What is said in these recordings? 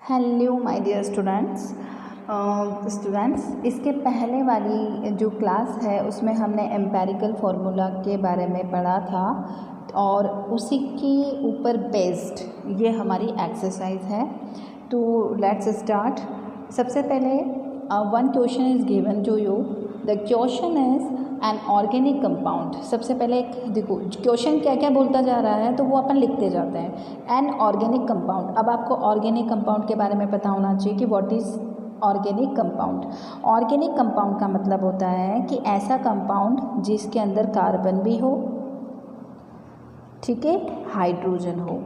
Hello my dear students इसके पहले वाली जो क्लास है उसमें हमने एम्पेरिकल फार्मूला के बारे में पढ़ा था और उसी के ऊपर बेस्ड ये हमारी एक्सरसाइज है। तो लेट्स स्टार्ट। सबसे पहले one question is given to you. The question is an organic compound. सबसे पहले एक देखो क्वेश्चन क्या क्या बोलता जा रहा है तो वो अपन लिखते जाते हैं। N organic compound. अब आपको ऑर्गेनिक कंपाउंड के बारे में पता होना चाहिए कि what is organic compound. Organic compound का मतलब होता है कि ऐसा कंपाउंड जिसके अंदर कार्बन भी हो, ठीक है, हाइड्रोजन हो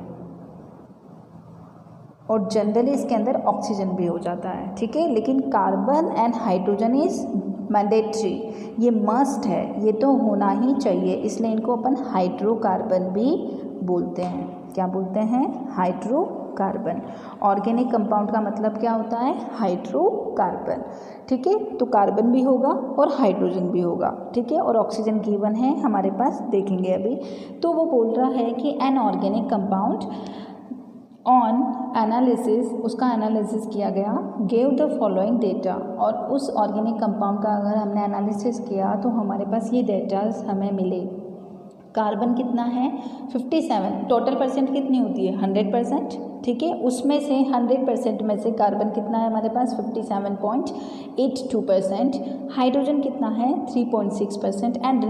और जनरली इसके अंदर ऑक्सीजन भी हो जाता है, ठीक है। लेकिन carbon and hydrogen is mandatory, ये मस्ट है, ये तो होना ही चाहिए, इसलिए इनको अपन हाइड्रोकार्बन भी बोलते हैं। क्या बोलते हैं? हाइड्रोकार्बन। ऑर्गेनिक कंपाउंड का मतलब क्या होता है? हाइड्रोकार्बन, ठीक है। तो कार्बन भी होगा और हाइड्रोजन भी होगा, ठीक है, और ऑक्सीजन गिवन है हमारे पास, देखेंगे अभी। तो वो बोल रहा है कि N organic compound on analysis, उसका एनालिसिस किया गया, गेव द फॉलोइंग डेटा, और उस ऑर्गेनिक कंपाउंड का अगर हमने एनालिसिस किया तो हमारे पास ये डेटाज हमें मिले। कार्बन कितना है? 57। टोटल परसेंट कितनी होती है? 100%, ठीक है। उसमें से 100% में से कार्बन कितना है हमारे पास? 57.82%। हाइड्रोजन कितना है? 3.6%। एंड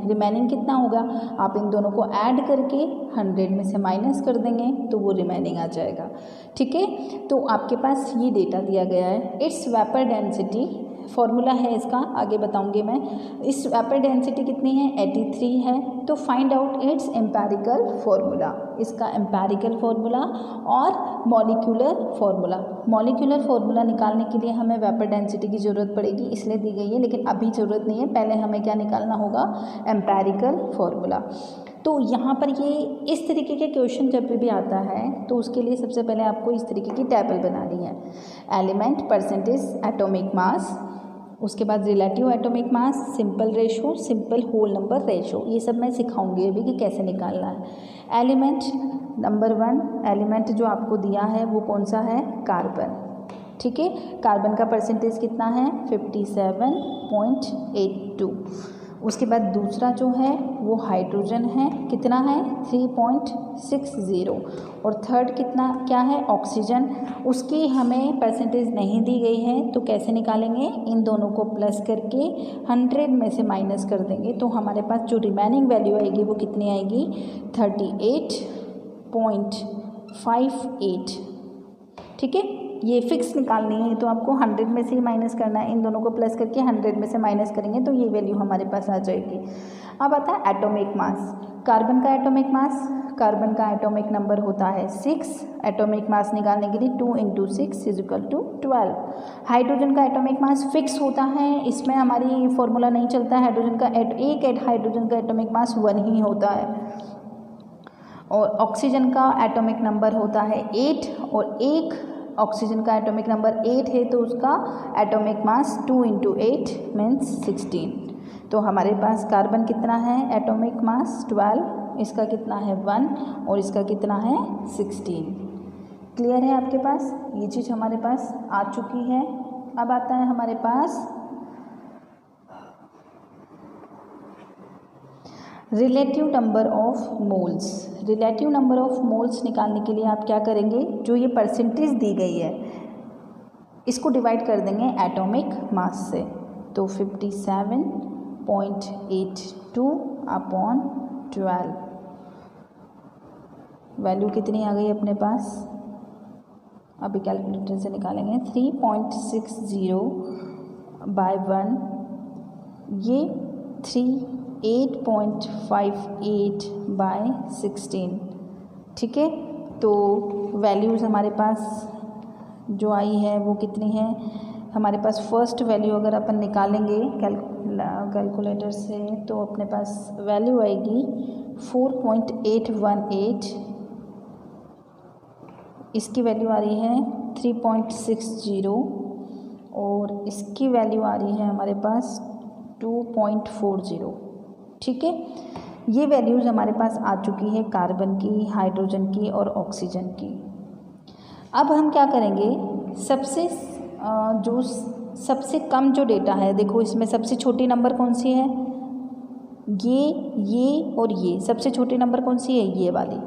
रिमेनिंग कितना होगा? आप इन दोनों को ऐड करके 100 में से माइनस कर देंगे तो वो रिमेनिंग आ जाएगा, ठीक है। तो आपके पास ये डेटा दिया गया है। इट्स वेपर डेंसिटी, फॉर्मूला है इसका, आगे बताऊंगी मैं। इस वेपर डेंसिटी कितनी है? 83 है। तो find out it's empirical formula, इसका एम्पेरिकल फार्मूला और मॉलिक्यूलर फार्मूला। मॉलिक्यूलर फार्मूला निकालने के लिए हमें वेपर डेंसिटी की ज़रूरत पड़ेगी, इसलिए दी गई है, लेकिन अभी ज़रूरत नहीं है। पहले हमें क्या निकालना होगा? Empirical formula. तो यहाँ पर ये इस तरीके के क्वेश्चन जब भी आता है तो उसके लिए सबसे पहले आपको इस तरीके की टेबल बनानी है। एलिमेंट, परसेंटेज, एटॉमिक मास, उसके बाद relative atomic mass, simple ratio, simple whole number ratio, ये सब मैं सिखाऊंगी अभी कि कैसे निकालना है। एलिमेंट नंबर 1, एलिमेंट जो आपको दिया है वो कौन सा है? कार्बन, ठीक है। कार्बन का परसेंटेज कितना है? 57.82। उसके बाद दूसरा जो है वो हाइड्रोजन है, कितना है? 3.60। और थर्ड कितना क्या है? ऑक्सीजन। उसकी हमें परसेंटेज नहीं दी गई है तो कैसे निकालेंगे? इन दोनों को प्लस करके 100 में से माइनस कर देंगे तो हमारे पास जो रिमेनिंग वैल्यू आएगी वो कितनी आएगी? 38.58, ठीक है। ये फिक्स निकालनी है तो आपको 100 में से ही माइनस करना है, इन दोनों को प्लस करके 100 में से माइनस करेंगे तो ये वैल्यू हमारे पास आ जाएगी। अब आता है एटॉमिक मास। कार्बन का एटॉमिक मास, कार्बन का एटॉमिक नंबर होता है 6। एटॉमिक मास निकालने के लिए 2 × 6 = 12। हाइड्रोजन का एटॉमिक मास फिक्स होता है, इसमें हमारी फॉर्मूला नहीं चलता है। हाइड्रोजन का हाइड्रोजन का एटॉमिक मास 1 ही होता है। और ऑक्सीजन का एटॉमिक नंबर होता है 8 और एक ऑक्सीजन का एटॉमिक नंबर 8 है तो उसका एटॉमिक मास 2 × 8 मीन्स 16। तो हमारे पास कार्बन कितना है? एटॉमिक मास 12, इसका कितना है? 1 और इसका कितना है? 16। क्लियर है आपके पास? ये चीज़ हमारे पास आ चुकी है। अब आता है हमारे पास relative number of moles. Relative number of moles निकालने के लिए आप क्या करेंगे? जो ये परसेंटेज दी गई है इसको डिवाइड कर देंगे एटॉमिक मास से। तो 57.82 अपॉन 12, वैल्यू कितनी आ गई अपने पास? अभी कैलकुलेटर से निकालेंगे। 3.60 बाय 1, ये 8.58 बाय 16, ठीक है। तो वैल्यूज़ हमारे पास जो आई है वो कितनी है? हमारे पास फर्स्ट वैल्यू अगर अपन निकालेंगे कैलकुलेटर से तो अपने पास वैल्यू आएगी 4.818। इसकी वैल्यू आ रही है 3.60 और इसकी वैल्यू आ रही है हमारे पास 2.40, ठीक है। ये वैल्यूज़ हमारे पास आ चुकी है कार्बन की, हाइड्रोजन की और ऑक्सीजन की। अब हम क्या करेंगे, सबसे कम जो डेटा है, देखो इसमें सबसे छोटी नंबर कौन सी है, ये और ये, सबसे छोटी नंबर कौन सी है, ये वाली।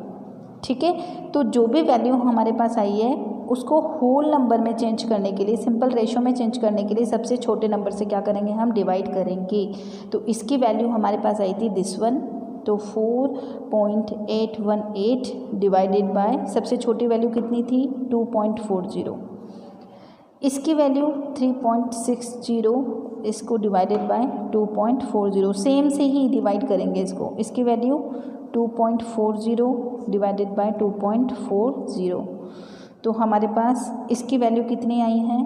ठीक है, तो जो भी वैल्यू हमारे पास आई है उसको होल नंबर में चेंज करने के लिए, सिंपल रेशो में चेंज करने के लिए सबसे छोटे नंबर से क्या करेंगे, हम डिवाइड करेंगे। तो इसकी वैल्यू हमारे पास आई थी दिस वन, तो 4.818 डिवाइडेड बाय सबसे छोटी वैल्यू कितनी थी 2.40, इसकी वैल्यू 3.60, इसको डिवाइडेड बाय 2.40, सेम से ही डिवाइड करेंगे इसको, इसकी वैल्यू 2.40 डिवाइडेड बाय 2.40, तो हमारे पास इसकी वैल्यू कितनी आई है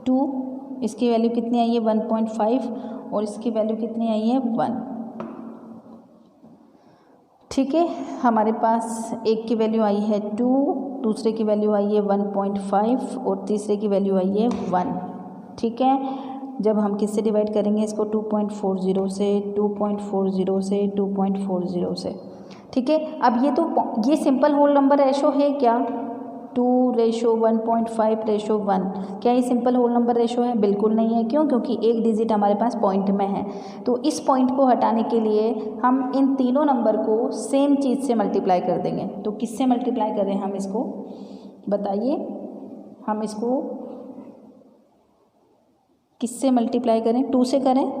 2, इसकी वैल्यू कितनी आई है 1.5 और इसकी वैल्यू कितनी आई है 1। ठीक है, हमारे पास एक की वैल्यू आई है 2, दूसरे की वैल्यू आई है 1.5 और तीसरे की वैल्यू आई है 1। ठीक है, जब हम किससे डिवाइड करेंगे इसको 2.40 से, 2.40 से, 2.40 से। ठीक है, अब ये सिंपल होल नंबर रेशो है क्या, 2:1.5:1, क्या ये सिंपल होल नंबर रेशो है, बिल्कुल नहीं है। क्यों, क्योंकि एक डिजिट हमारे पास पॉइंट में है, तो इस पॉइंट को हटाने के लिए हम इन तीनों नंबर को सेम चीज़ से मल्टीप्लाई कर देंगे। तो किससे मल्टीप्लाई करें हम इसको, बताइए, हम इसको किससे मल्टीप्लाई करें, 2 से करें,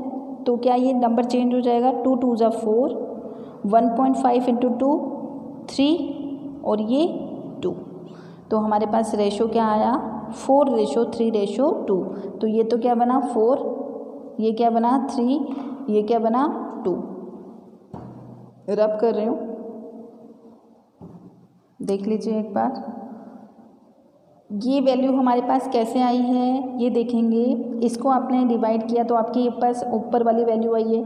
तो क्या ये नंबर चेंज हो जाएगा, 2 2 ज़ा 4, 1.5 × 2 3 और ये 2, तो हमारे पास रेशो क्या आया 4:3:2, तो ये तो क्या बना 4, ये क्या बना 3, ये क्या बना 2। रब कर रही हूँ, देख लीजिए एक बार, ये वैल्यू हमारे पास कैसे आई है ये देखेंगे। इसको आपने डिवाइड किया तो आपके पास ऊपर वाली वैल्यू आई है,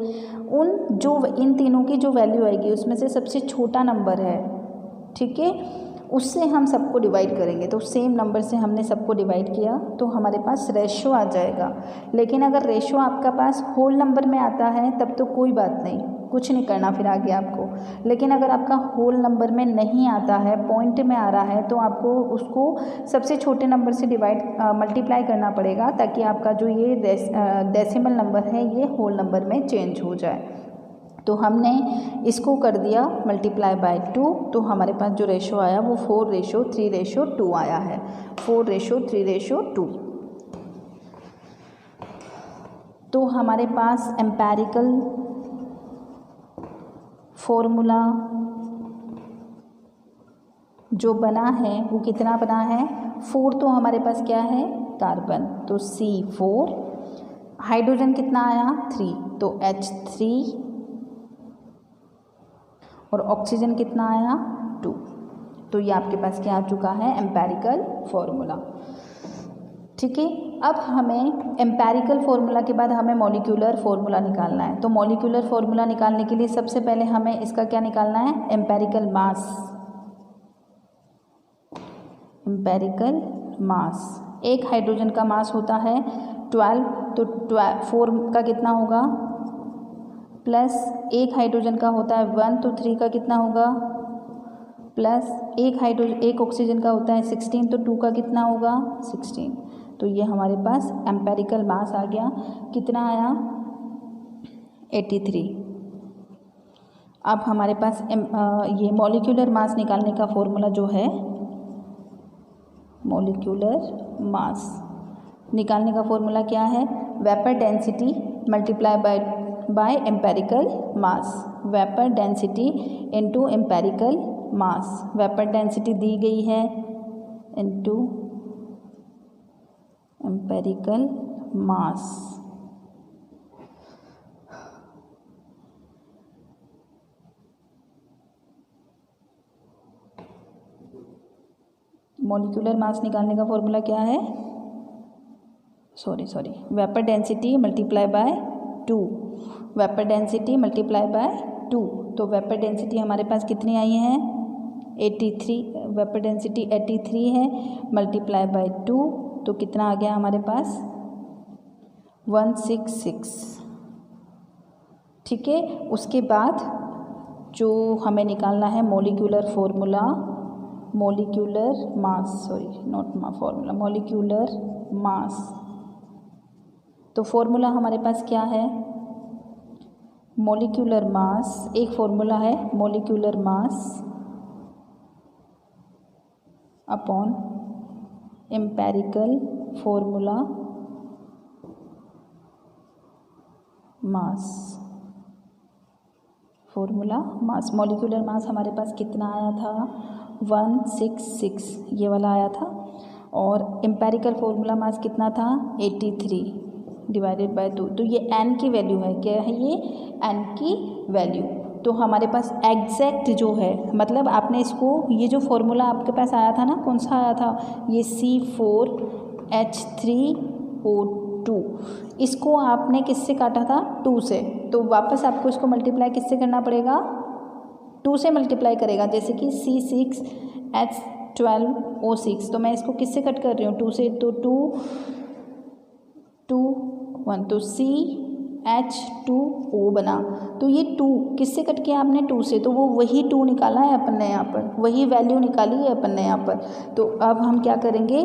इन तीनों की जो वैल्यू आएगी उसमें से सबसे छोटा नंबर है, ठीक है, उससे हम सबको डिवाइड करेंगे। तो सेम नंबर से हमने सबको डिवाइड किया तो हमारे पास रेशो आ जाएगा। लेकिन अगर रेशो आपका पास होल नंबर में आता है तब तो कोई बात नहीं, कुछ नहीं करना फिर आगे आपको। लेकिन अगर आपका होल नंबर में नहीं आता है, पॉइंट में आ रहा है, तो आपको उसको सबसे छोटे नंबर से मल्टीप्लाई करना पड़ेगा ताकि आपका जो ये डेसिमल नंबर है ये होल नंबर में चेंज हो जाए। तो हमने इसको कर दिया मल्टीप्लाई बाय 2, तो हमारे पास जो रेशो आया वो 4:3:2 आया है, 4:3:2। तो हमारे पास एम्पेरिकल फॉर्मूला जो बना है वो कितना बना है 4, तो हमारे पास क्या है कार्बन, तो C4, हाइड्रोजन कितना आया 3, तो H3, और ऑक्सीजन कितना आया 2। तो ये आपके पास क्या आ चुका है एम्पेरिकल फॉर्मूला। ठीक है, अब हमें एम्पेरिकल फॉर्मूला के बाद हमें मॉलिक्यूलर फॉर्मूला निकालना है। तो मॉलिक्यूलर फॉर्मूला निकालने के लिए सबसे पहले हमें इसका क्या निकालना है एम्पेरिकल मास। एम्पेरिकल मास, एक हाइड्रोजन का मास होता है 12, तो 4 का कितना होगा प्लस एक हाइड्रोजन का होता है 1, तो 3 का कितना होगा प्लस एक ऑक्सीजन का होता है 16, तो 2 का कितना होगा 16। तो ये हमारे पास एम्पेरिकल मास आ गया, कितना आया 83। अब हमारे पास ये मॉलिक्यूलर मास निकालने का फॉर्मूला जो है, मॉलिक्यूलर मास निकालने का फॉर्मूला क्या है, vapour density multiply by empirical mass, vapour density into empirical mass. Vapour density दी गई है into empirical mass. Molecular mass निकालने का फॉर्मूला क्या है, sorry vapour density multiply by 2, vapour density multiply by 2। तो वेपर डेंसिटी हमारे पास कितनी आई है 83, वेपर डेंसिटी 83 है, मल्टीप्लाई बाय 2, तो कितना आ गया हमारे पास 166। ठीक है, उसके बाद जो हमें निकालना है molecular formula molecular mass, sorry not formula, molecular mass. तो फॉर्मूला हमारे पास क्या है, मोलिक्यूलर मास, एक फॉर्मूला है molecular mass upon empirical formula mass, formula mass. Molecular मास हमारे पास कितना आया था, 166 ये वाला आया था, और एम्पेरिकल फॉर्मूला मास कितना था, 83 डिवाइडेड बाय 2। तो ये n की वैल्यू है, क्या है ये, n की वैल्यू। तो हमारे पास एग्जैक्ट जो है, मतलब आपने इसको, ये जो फॉर्मूला आपके पास आया था ना, कौन सा आया था, ये C4H3O2, इसको आपने किससे काटा था, 2 से। तो वापस आपको इसको मल्टीप्लाई किससे करना पड़ेगा, 2 से मल्टीप्लाई करेगा। जैसे कि C6H12O6, तो मैं इसको किससे कट कर रही हूँ, 2 से, तो 2 1, तो CH2O बना। तो ये 2 किससे कट किया आपने, 2 से, तो वो वही 2 निकाला है अपन ने यहाँ पर, वही वैल्यू निकाली है अपन ने यहाँ पर। तो अब हम क्या करेंगे,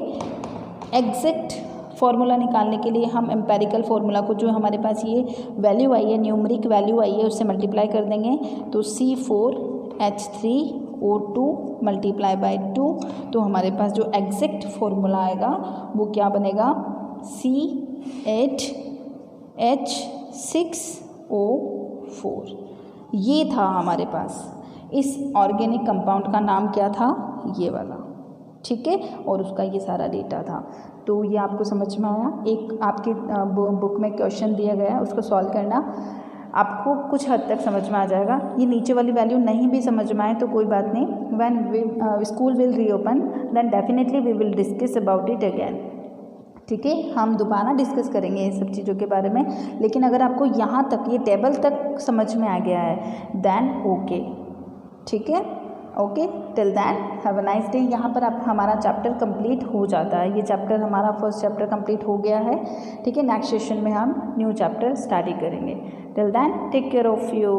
एग्जैक्ट फार्मूला निकालने के लिए हम एम्पेरिकल फार्मूला को, जो हमारे पास ये वैल्यू आई है, न्यूमरिक वैल्यू आई है, उससे मल्टीप्लाई कर देंगे। तो C4H3O2 मल्टीप्लाई बाय 2, तो हमारे पास जो एग्जैक्ट फार्मूला आएगा वो क्या बनेगा, C8H6O4। ये था हमारे पास, इस ऑर्गेनिक कंपाउंड का नाम क्या था, ये वाला, ठीक है, और उसका ये सारा डेटा था। तो ये आपको समझ में आया। एक आपके बुक में क्वेश्चन दिया गया है, उसको सॉल्व करना, आपको कुछ हद तक समझ में आ जाएगा। ये नीचे वाली वैल्यू नहीं भी समझ में आए तो कोई बात नहीं, when school will reopen then definitely we will discuss about it again, ठीक है, हम दोबारा डिस्कस करेंगे ये सब चीज़ों के बारे में। लेकिन अगर आपको यहाँ तक, ये टेबल तक समझ में आ गया है देन ओके, ठीक है, okay, till then have a nice day. यहाँ पर आप हमारा चैप्टर कंप्लीट हो जाता है, ये चैप्टर हमारा फर्स्ट चैप्टर कंप्लीट हो गया है, ठीक है। नेक्स्ट सेशन में हम न्यू चैप्टर स्टडी करेंगे। Till then take care of you.